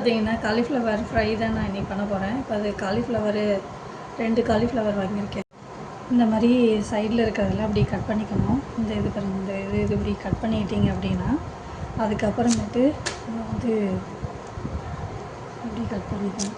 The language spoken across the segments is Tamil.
பார்த்தீங்கன்னா காலிஃப்ளவர் ஃப்ரை தான் நான் இன்றைக்கி பண்ண போகிறேன். இப்போ அது காலிஃப்ளவரு 2 காலிஃப்ளவர் வாங்கியிருக்கேன். இந்த மாதிரி சைடில் இருக்கிறதெல்லாம் அப்படி கட் பண்ணிக்கணும். இந்த இது பாருங்கள், இந்த இது இப்படி கட் பண்ணிட்டீங்க அப்படின்னா அதுக்கப்புறமேட்டு வந்து இப்படி கட் பண்ணிக்கணும்.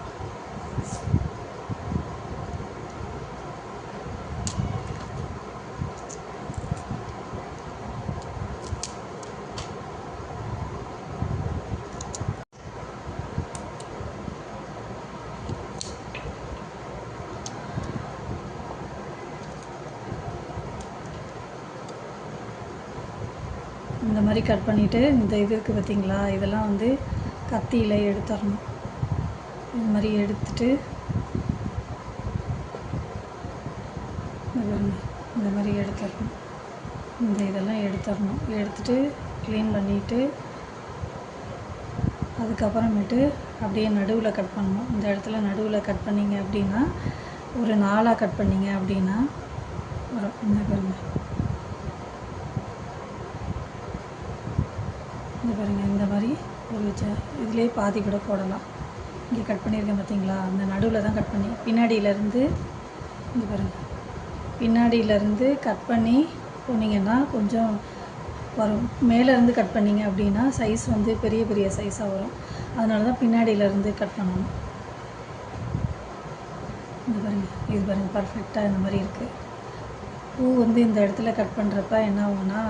இந்த மாதிரி கட் பண்ணிவிட்டு இந்த இது இருக்குது பார்த்திங்களா, இதெல்லாம் வந்து கத்தியில் எடுத்துடணும். இந்த மாதிரி எடுத்துட்டு இந்த மாதிரி எடுத்துடணும். இந்த இதெல்லாம் எடுத்துடணும். எடுத்துட்டு க்ளீன் பண்ணிவிட்டு அதுக்கப்புறமேட்டு அப்படியே நடுவில் கட் பண்ணணும். இந்த இடத்துல நடுவில் கட் பண்ணிங்க அப்படின்னா ஒரு 4ஆக கட் பண்ணிங்க அப்படின்னா வரும். இந்த பாருங்கள், இந்த பாருங்கள், இந்த மாதிரி ஒரு இதிலே பாதி கூட போடலாம். இங்கே கட் பண்ணியிருக்கேன் பார்த்தீங்களா, அந்த நடுவில் தான் கட் பண்ணி பின்னாடியிலேருந்து இங்கே பாருங்கள், பின்னாடியிலேருந்து கட் பண்ணி போனீங்கன்னா கொஞ்சம் வரும். மேலேருந்து கட் பண்ணிங்க அப்படின்னா சைஸ் வந்து பெரிய பெரிய சைஸாக வரும். அதனால தான் பின்னாடியிலேருந்து கட் பண்ணணும். இந்த பாருங்கள், இது பாருங்கள், பர்ஃபெக்டாக இந்த மாதிரி இருக்குது. பூ வந்து இந்த இடத்துல கட் பண்ணுறப்ப என்ன ஆகும்னா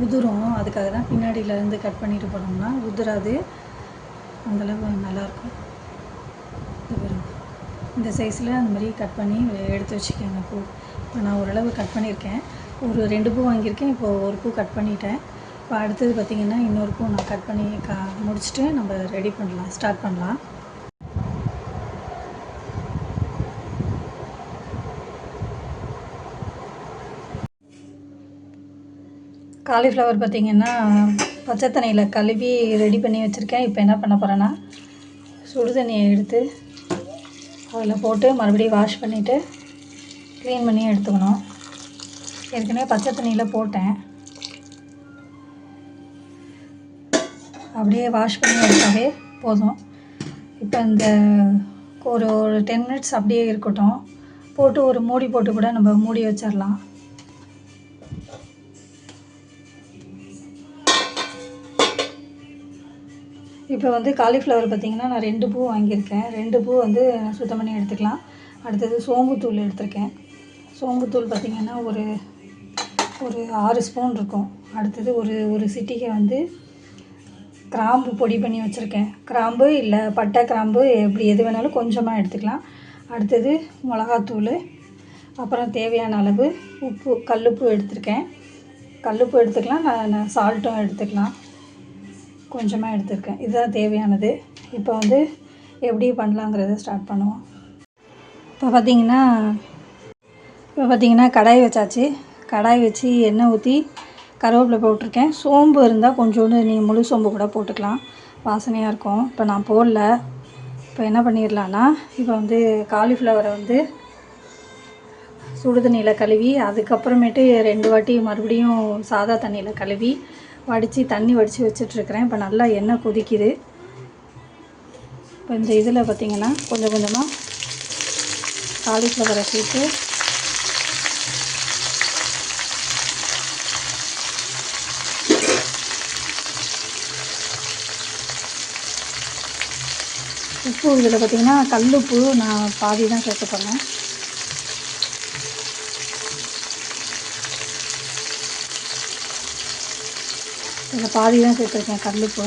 உதிரும். அதுக்காக தான் பின்னாடியிலேருந்து கட் பண்ணிட்டு போனோம்னா உதிராது, அந்தளவு நல்லாயிருக்கும். இது பாருங்கள், இந்த சைஸில் அந்த மாதிரி கட் பண்ணி எடுத்து வச்சுக்கோங்க பூ. இப்போ நான் ஓரளவு கட் பண்ணியிருக்கேன். ஒரு 2 பூ வாங்கியிருக்கேன். இப்போது ஒரு பூ கட் பண்ணிட்டேன். இப்போ அடுத்தது பார்த்திங்கன்னா இன்னொரு பூ நான் கட் பண்ணி முடிச்சுட்டு நம்ம ரெடி பண்ணலாம், ஸ்டார்ட் பண்ணலாம். காலிஃப்ளவர் பார்த்திங்கன்னா பச்சை தண்ணியில் கழுவி ரெடி பண்ணி வச்சுருக்கேன். இப்போ என்ன பண்ண போகிறேன்னா சுடு தண்ணியை எடுத்து அதில் போட்டு மறுபடியும் வாஷ் பண்ணிவிட்டு க்ளீன் பண்ணி எடுத்துக்கணும். ஏற்கனவே பச்சை தண்ணியில் போட்டேன். அப்படியே வாஷ் பண்ணி எடுத்தாவே போதும். இப்போ இந்த ஒரு 10 மினிட்ஸ் அப்படியே இருக்கட்டும். போட்டு ஒரு மூடி போட்டு கூட நம்ம மூடி வச்சிடலாம். இப்போ வந்து காலிஃப்ளவர் பார்த்திங்கன்னா நான் 2 பூ வாங்கியிருக்கேன். 2 பூ வந்து சுத்தம் பண்ணி எடுத்துக்கலாம். அடுத்தது சோம்புத்தூள் எடுத்திருக்கேன். சோம்புத்தூள் பார்த்திங்கன்னா ஒரு 6 ஸ்பூன் இருக்கும். அடுத்தது ஒரு சிட்டிகை வந்து கிராம்பு பொடி பண்ணி வச்சுருக்கேன். கிராம்பு இல்லை பட்டை கிராம்பு எப்படி எது வேணாலும் கொஞ்சமாக எடுத்துக்கலாம். அடுத்தது மிளகாத்தூள், அப்புறம் தேவையான அளவு உப்பு, கல்லுப்பு எடுத்திருக்கேன். கல்லுப்பு எடுத்துக்கலாம், நான் சால்ட்டும் எடுத்துக்கலாம், கொஞ்சமாக எடுத்துருக்கேன். இதுதான் தேவையானது. இப்போ வந்து எப்படி பண்ணலாங்கிறத ஸ்டார்ட் பண்ணுவோம். இப்போ பார்த்திங்கன்னா கடாய் வச்சாச்சு. கடாய் வச்சு எண்ணெய் ஊற்றி கருவேப்பிலை போட்டிருக்கேன். சோம்பு இருந்தால் கொஞ்சோண்டு நீங்கள் முழு சோம்பு கூட போட்டுக்கலாம், வாசனையாக இருக்கும். இப்போ நான் போடல. இப்போ என்ன பண்ணிடலான்னா இப்போ வந்து காலிஃப்ளவரை வந்து சுடு தண்ணியில் கழுவி அதுக்கப்புறமேட்டு 2 வாட்டி மறுபடியும் சாதா தண்ணியில் கழுவி தண்ணி வடித்து வச்சிட்ருக்கிறேன். இப்போ நல்லா எண்ணெய் கொதிக்குது. இப்போ இந்த இதில் பார்த்திங்கன்னா கொஞ்சம் கொஞ்சமாக காலிஃப்ளவரை சேர்த்து உப்பு, இதில் பார்த்திங்கன்னா கல்லுப்பு நான் பாதி தான் சேர்த்து பண்ணேன். இதில் பாதி தான் சேர்த்துருக்கேன் கல்லுப்பு.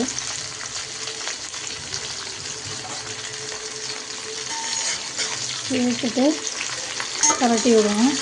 சேர்த்துட்டு கரட்டி விடுவோம்.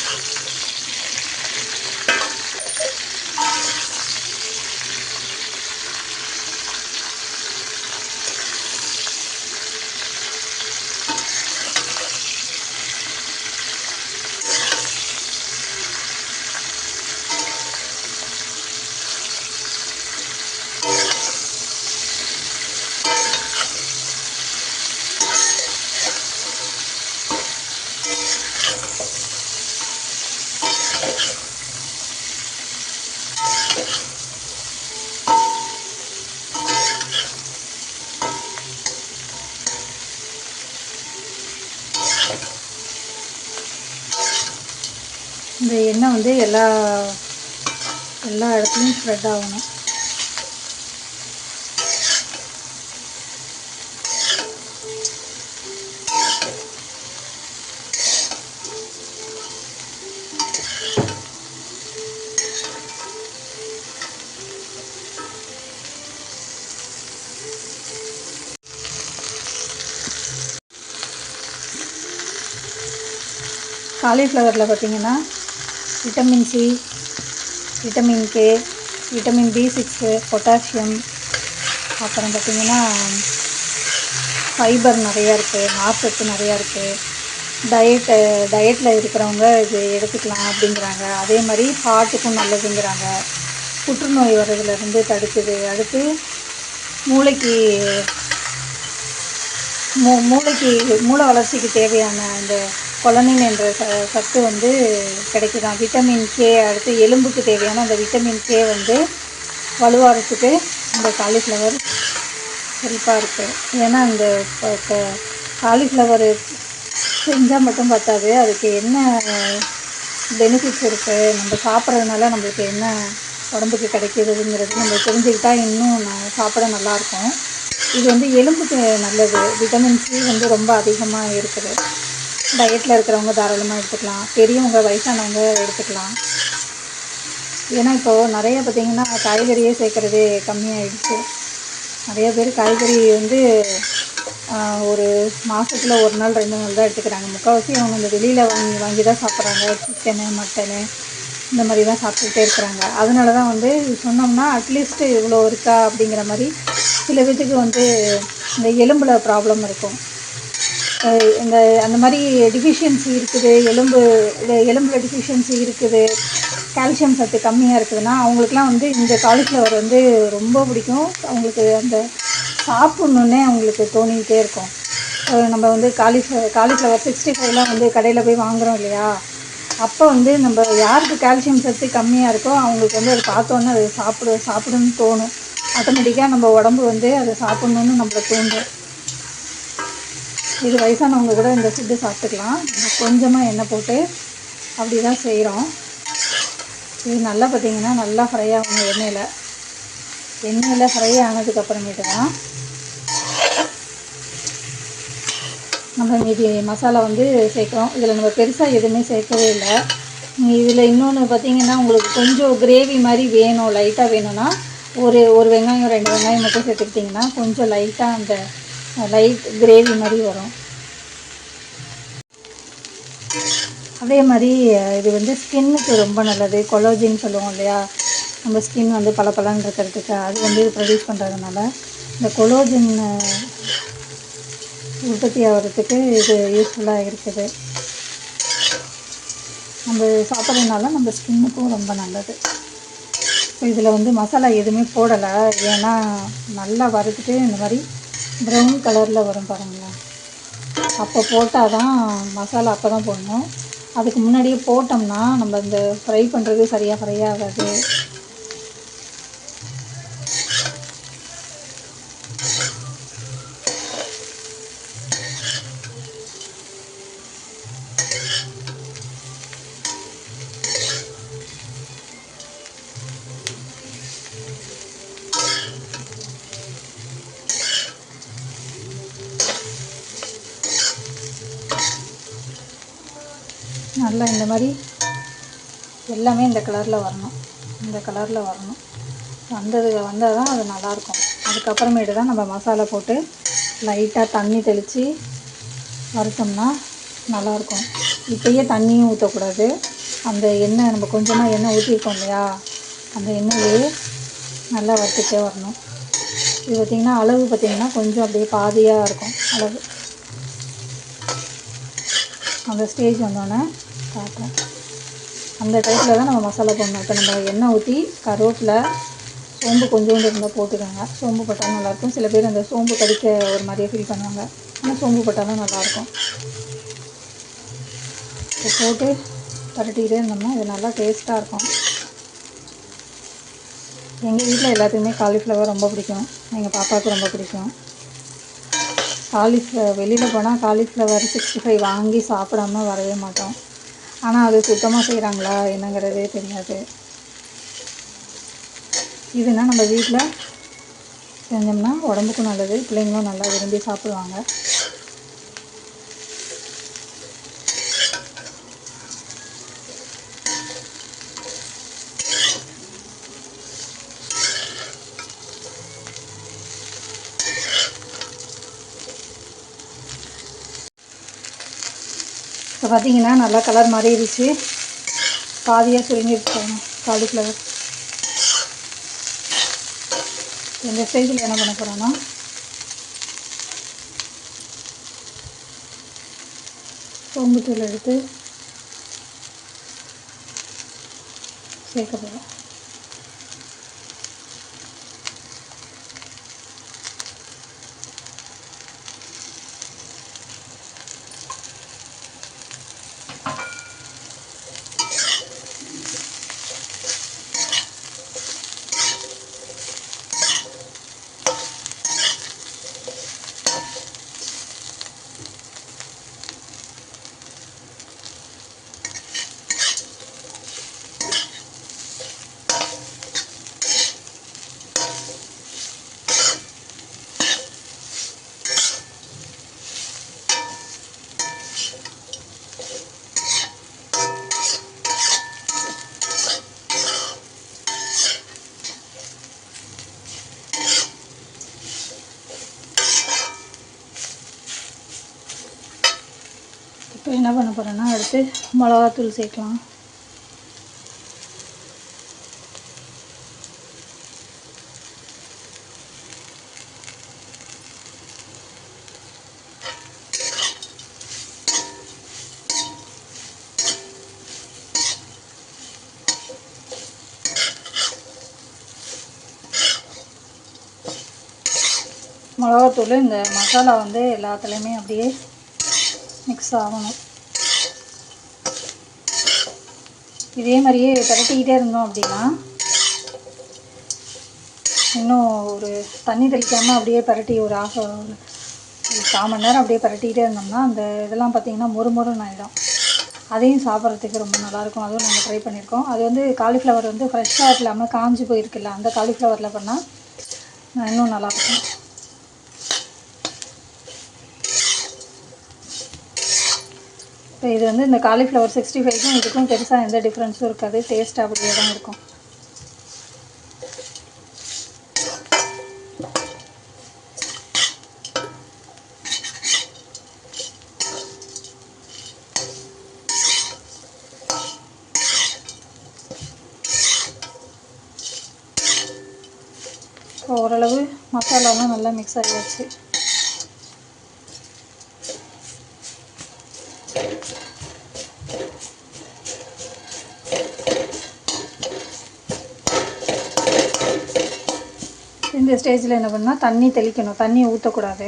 இந்த எண்ணெய் வந்து எல்லா இடத்துலையும் ஸ்ப்ரெட் ஆகணும். காலிஃப்ளவரில் பார்த்திங்கன்னா vitamin C, vitamin K, vitamin B6, potassium, அப்புறம் பார்த்திங்கன்னா ஃபைபர் நிறையா இருக்குது, நார்ச்சத்து நிறையா இருக்குது. டயட்டில் இருக்கிறவங்க இது எடுத்துக்கலாம் அப்படிங்கிறாங்க. அதே மாதிரி ஹார்ட்டுக்கும் நல்லதுங்கிறாங்க. புற்றுநோய் வர்றதுலேருந்து தடுக்குது. அடுத்து மூளைக்கு மூளை வளர்ச்சிக்கு தேவையான இந்த கொலனின் என்ற சத்து வந்து கிடைக்குதான். விட்டமின் கே, அடுத்து எலும்புக்கு தேவையான அந்த விட்டமின் கே வந்து வலுவாகிறதுக்கு இந்த காலிஃப்ளவர் ஹெல்ப்பாக இருக்குது. ஏன்னா இந்த காலிஃப்ளவர் செஞ்சால் மட்டும் பார்த்தாது, அதுக்கு என்ன பெனிஃபிட்ஸ் இருக்குது, நம்ம சாப்பிட்றதுனால நம்மளுக்கு என்ன உடம்புக்கு கிடைக்கிறதுங்கிறது நம்ம தெரிஞ்சுக்கிட்டால் இன்னும் சாப்பிட நல்லாயிருக்கும். இது வந்து எலும்புக்கு நல்லது. விட்டமின் சி வந்து ரொம்ப அதிகமாக இருக்குது. டயட்டில் இருக்கிறவங்க தாராளமாக எடுத்துக்கலாம். பெரியவங்க, வயசானவங்க எடுத்துக்கலாம். ஏன்னா இப்போது நிறைய பார்த்திங்கன்னா காய்கறியே சேர்க்குறதே கம்மியாகிடுச்சு. நிறைய பேர் காய்கறி வந்து ஒரு மாதத்தில் 1 நாள் 2 நாள் தான் எடுத்துக்கிறாங்க. முக்கால்வாசி அவங்க இந்த வெளியில் வாங்கி தான் சாப்பிட்றாங்க. சிக்கனு, மட்டனு இந்த மாதிரி தான் சாப்பிட்டுக்கிட்டே இருக்கிறாங்க. அதனால தான் வந்து சொன்னோம்னா அட்லீஸ்ட்டு இவ்வளோ இருக்கா அப்படிங்கிற மாதிரி சில பேத்துக்கு வந்து இந்த எலும்பில் ப்ராப்ளம் இருக்கும். இந்த அந்த மாதிரி டிஃபிஷியன்சி இருக்குது, எலும்பில் டிஃபிஷியன்சி இருக்குது, கால்சியம் சத்து கம்மியாக இருக்குதுன்னா அவங்களுக்குலாம் வந்து இந்த காலிஃப்ளவர் வந்து ரொம்ப பிடிக்கும். அவங்களுக்கு அந்த சாப்பிட்ணுன்னே அவங்களுக்கு தோணிக்கிட்டே இருக்கும். நம்ம வந்து காலிஃப்ளவர் 65 வந்து கடையில் போய் வாங்குகிறோம் இல்லையா, அப்போ வந்து நம்ம யாருக்கு கால்சியம் சத்து கம்மியாக இருக்கோ அவங்களுக்கு வந்து அதை பார்த்தோன்னே அதை சாப்பிடணும்னு தோணும். ஆட்டோமேட்டிக்காக நம்ம உடம்பு வந்து அதை சாப்பிட்ணுன்னு நம்மளை தோணும். இது வயசானவங்க கூட இந்த ஃபுட்டு சாப்பிட்டுக்கலாம். கொஞ்சமாக எண்ணெய் போட்டு அப்படி தான் செய்கிறோம். இது நல்லா பார்த்திங்கன்னா நல்லா ஃப்ரை ஆகணும். எண்ணெயில் ஃப்ரை ஆனதுக்கப்புறமேட்டு தான் நம்ம மீதி மசாலா வந்து சேர்க்குறோம். இதில் நம்ம பெருசாக எதுவுமே சேர்க்கவே இல்லை. இதில் இன்னொன்று பார்த்திங்கன்னா உங்களுக்கு கொஞ்சம் கிரேவி மாதிரி வேணும், லைட்டாக வேணும்னா ஒரு வெங்காயம் 2 வெங்காயம் மட்டும் சேர்த்துக்கிட்டிங்கன்னா கொஞ்சம் லைட்டாக அந்த லைட் கிரேவி மாதிரி வரும். அதே மாதிரி இது வந்து ஸ்கின்னுக்கு ரொம்ப நல்லது. கொலாஜின் சொல்லுவோம் இல்லையா, நம்ம ஸ்கின் வந்து பளபளன்னு இருக்கிறதுக்கு அது வந்து இது ப்ரொடியூஸ் பண்ணுறதுனால இந்த கொலாஜின் உற்பத்தி ஆகிறதுக்கு இது யூஸ்ஃபுல்லாக இருக்குது. நம்ம சாப்பிட்றதுனால நம்ம ஸ்கின்னுக்கும் ரொம்ப நல்லது. இப்போ இதில் வந்து மசாலா எதுவுமே போடலை. ஏன்னா நல்லா வறுத்துட்டு இந்த மாதிரி ப்ரௌன் கலரில் வரும் பாருங்களேன், அப்போ போட்டால் தான் மசாலா அப்போ தான் போடணும். அதுக்கு முன்னாடியே போட்டோம்னா நம்ம இந்த ஃப்ரை பண்ணுறது சரியாக ஃப்ரை ஆகாது. நல்லா இந்த மாதிரி எல்லாமே இந்த கலரில் வரணும். வந்தால் தான் அது நல்லாயிருக்கும். அதுக்கப்புறமேட்டு தான் நம்ம மசாலா போட்டு லைட்டாக தண்ணி தெளித்து வறுத்தோம்னா நல்லாயிருக்கும். இப்போயே தண்ணியும் ஊற்றக்கூடாது. அந்த எண்ணெய் நம்ம கொஞ்சமாக எண்ணெய் ஊற்றிருக்கோம் இல்லையா, அந்த எண்ணெயிலே நல்லா வறுத்துட்டே வரணும். இது பார்த்திங்கன்னா அளவு பார்த்திங்கன்னா கொஞ்சம் அப்படியே பாதியாக இருக்கும் அளவு. அந்த ஸ்டேஜ் வந்தோடனே காட்டுறேன். அந்த டைப்பில் தான் நம்ம மசாலா போடணும். இப்போ நம்ம எண்ணெய் ஊற்றி கருவேப்பிலை, சோம்பு கொஞ்சோண்டு இருந்தால் போட்டுக்கோங்க. சோம்பு போட்டாலும் நல்லாயிருக்கும். சில பேர் அந்த சோம்பு கடிக்க ஒரு மாதிரியே ஃபீல் பண்ணுவாங்க, ஆனால் சோம்பு போட்டாலும் நல்லாயிருக்கும். இப்போ போட்டு பரட்டிக்கிட்டே இருந்தோம்னா இது நல்லா டேஸ்ட்டாக இருக்கும். எங்கள் வீட்டில் எல்லாத்துக்குமே காலிஃப்ளவர் ரொம்ப பிடிக்கும். எங்கள் பாப்பாவுக்கு ரொம்ப பிடிக்கும். வெளியில் போனால் காலிஃப்ளவர் 65 வாங்கி சாப்பிடாம வரவே மாட்டோம். ஆனால் அது சுத்தமாக செய்கிறாங்களா என்னங்கிறதே தெரியாது. இதுனா நம்ம வீட்டில் செஞ்சோம்னா உடம்புக்கும் நல்லது, பிள்ளைங்களும் நல்லா விரும்பி சாப்பிடுவாங்க. இப்போ பார்த்திங்கன்னா நல்லா கலர் மாறிடுச்சு, பாதியாக சுருங்கிடுச்சு காலிஃப்ளவர். இந்த ஸ்டேஜில் என்ன பண்ண போகிறோன்னா சோம்புத்தூள் எடுத்து சேர்க்க போகிறோம். இப்போ என்ன பண்ண போகிறேன்னா அடுத்து மிளகாத்தூள் சேர்க்கலாம். மிளகாத்தூள் இந்த மசாலா வந்து எல்லாத்துலேயுமே அப்படியே மிக்ஸ் ஆகணும். இதே மாதிரியே பரட்டிக்கிட்டே இருந்தோம் அப்படின்னா, இன்னும் ஒரு தண்ணி தெளிக்காமல் அப்படியே பரட்டி ஒரு 1/4 மணி நேரம் அப்படியே பரட்டிக்கிட்டே இருந்தோம்னா அந்த இதெல்லாம் பார்த்திங்கன்னா மொறுமொறுன்னு ஆகிடும். அதையும் சாப்பிட்றதுக்கு ரொம்ப நல்லாயிருக்கும். அதுவும் நாங்கள் ட்ரை பண்ணியிருக்கோம். அது வந்து காலிஃப்ளவர் வந்து ஃப்ரெஷ்ஷாக இல்லாமல் காஞ்சி போயிருக்குல்ல, அந்த காலிஃப்ளவரில் பண்ணால் இன்னும் நல்லாயிருக்கும். இப்போ இது வந்து இந்த காலிஃப்ளவர் 65க்கும் இதுக்கும் பெருசாக எந்த டிஃப்ரென்ஸும் இருக்காது. டேஸ்ட் அப்படியே தான் இருக்கும். இப்போ ஓரளவு மசாலாலாம் நல்லா மிக்ஸ் ஆகிடுச்சு. இந்த ஸ்டேஜில் என்ன பண்ணால் தண்ணி தெளிக்கணும், தண்ணி ஊற்றக்கூடாது.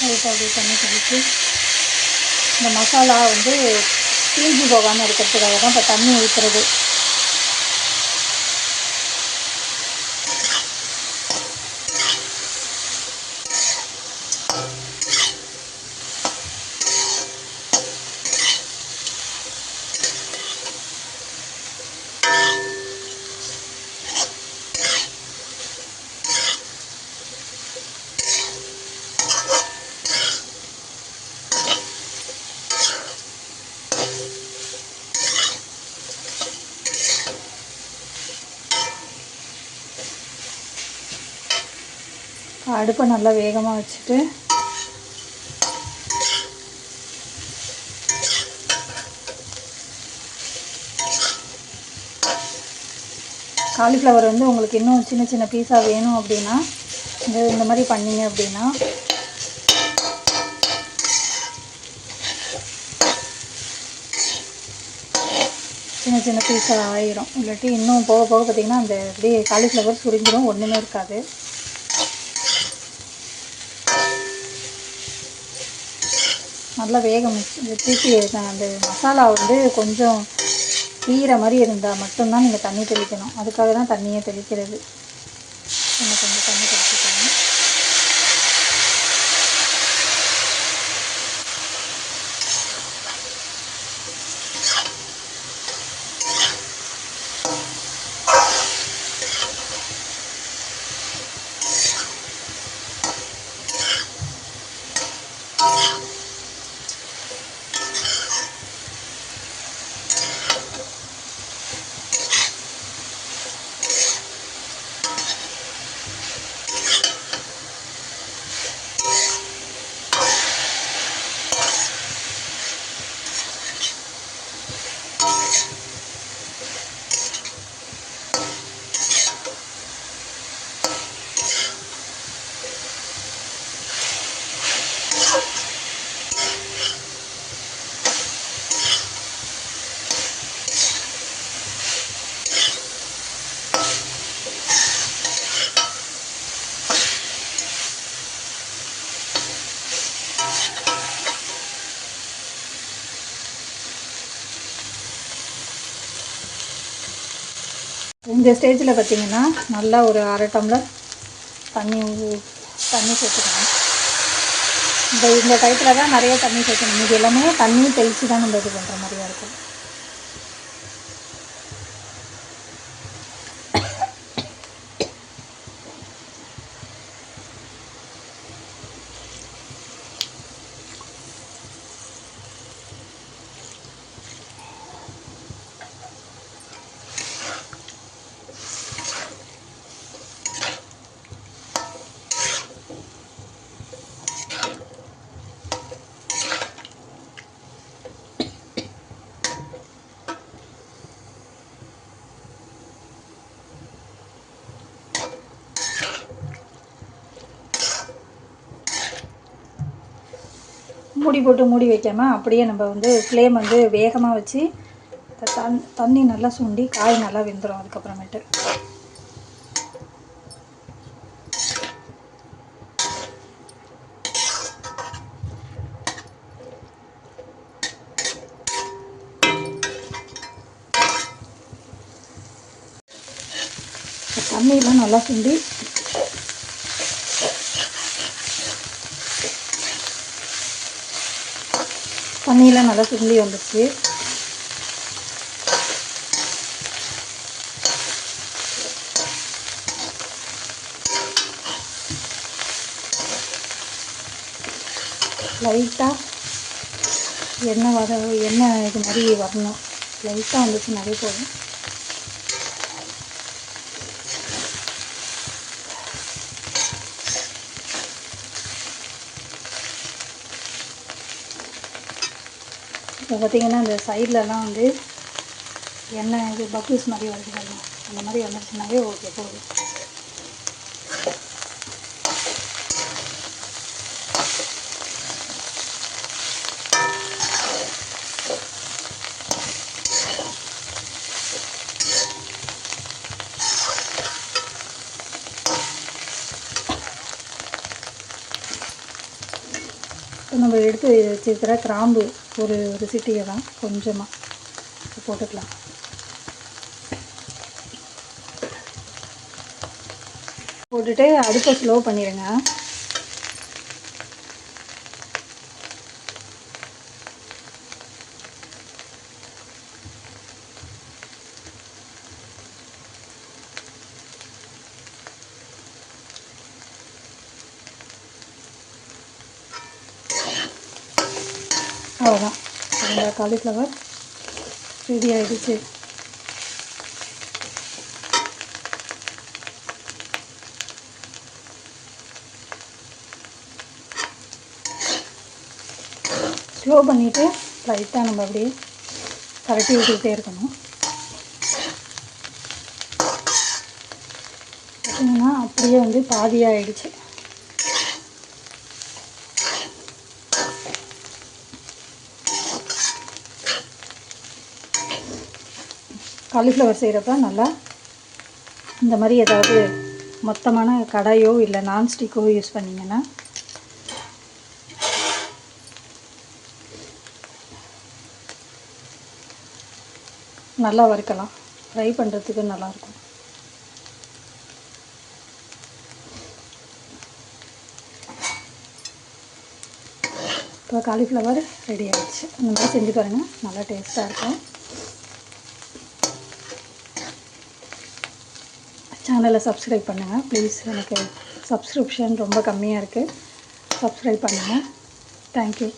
அதுக்கு அப்படியே தண்ணி தெளித்து இந்த மசாலா வந்து தீஞ்சு போகாமல் இருக்கிறதுக்காக தான் இப்போ தண்ணி ஊற்றுறது. அடுப்பை நல்லா வேகமாக வச்சுட்டு காலிஃப்ளவர் வந்து உங்களுக்கு இன்னும் சின்ன சின்ன பீஸாக வேணும் அப்படின்னா இந்த மாதிரி பண்ணிங்க அப்படின்னா சின்ன சின்ன பீஸாக ஆயிரும். இல்லாட்டி இன்னும் போக போக பார்த்திங்கன்னா அந்த அப்படியே காலிஃப்ளவர் சுருங்கிடும், ஒன்றுமே இருக்காது. நல்லா வேகம் திருப்பி அந்த மசாலா வந்து கொஞ்சம் தீர மாதிரி இருந்தால் மட்டும்தான் நீங்கள் தண்ணி தெளிக்கணும். அதுக்காக தான் தண்ணியை தெளிக்கிறது. கொஞ்சம் தண்ணி தெளிச்சுக்கணும். இந்த ஸ்டேஜில் பார்த்திங்கன்னா நல்லா ஒரு அரை டம்ளர் தண்ணி சேர்த்துக்கணும். இந்த டயத்தில் தான் நிறைய தண்ணி சேர்க்கணும். இது எல்லாமே தண்ணி தெளித்து தான் நம்ம இது பண்ணுற மாதிரியாக இருக்கும். மூடி வைக்காமல் அப்படியே நம்ம வந்து ஃப்ளேம் வந்து வேகமாக வச்சு தண்ணி நல்லா சுண்டி காய் நல்லா வெந்துடும். அதுக்கப்புறமேட்டு தண்ணியெலாம் நல்லா சுண்டி தண்ணியெலாம் நல்லா சுண்டி வந்துடுச்சு. லைட்டாக எண்ணெய் இது மாதிரி வரணும். லைட்டாக வந்துச்சு நிறைய போதும். இப்போ பார்த்திங்கன்னா இந்த சைட்லலாம் வந்து எண்ணெய் இது பபிள்ஸ் மாதிரி வருது. அந்த மாதிரி வந்துச்சுனாவே ஓகே போதும். நம்ம எடுத்து வச்சுருக்கிற கிராம்பு ஒரு சிட்டிகை தான் கொஞ்சமாக போட்டுக்கலாம். போட்டுட்டு அடுப்பை ஸ்லோ பண்ணிடுங்க. அவ்வளோதான், அந்த காலிஃப்ளவர் ரெடி ஆகிடுச்சு. ஸ்லோ பண்ணிவிட்டு லைட்டாக நம்ம அப்படியே கரட்டி விட்டுக்கிட்டே இருக்கணும். பார்த்திங்கன்னா அப்படியே வந்து பாதியாகிடுச்சு. காலிஃப்ளவர் செய்கிறப்ப நல்லா இந்த மாதிரி ஏதாவது மொத்தமான கடாயோ இல்லை நான்ஸ்டிக்கோ யூஸ் பண்ணிங்கன்னா நல்லா வறுக்கலாம். ஃப்ரை பண்ணுறதுக்கு நல்லாயிருக்கும். இப்போ காலிஃப்ளவர் ரெடி ஆகிடுச்சு. இந்த மாதிரி செஞ்சு பாருங்கள், நல்லா டேஸ்ட்டாக இருக்கும். சேனலை சப்ஸ்கிரைப் பண்ணுங்கள் ப்ளீஸ். எனக்கு சப்ஸ்கிரிப்ஷன் ரொம்ப கம்மியாக இருக்குது. சப்ஸ்கிரைப் பண்ணுங்கள். தேங்க்யூ.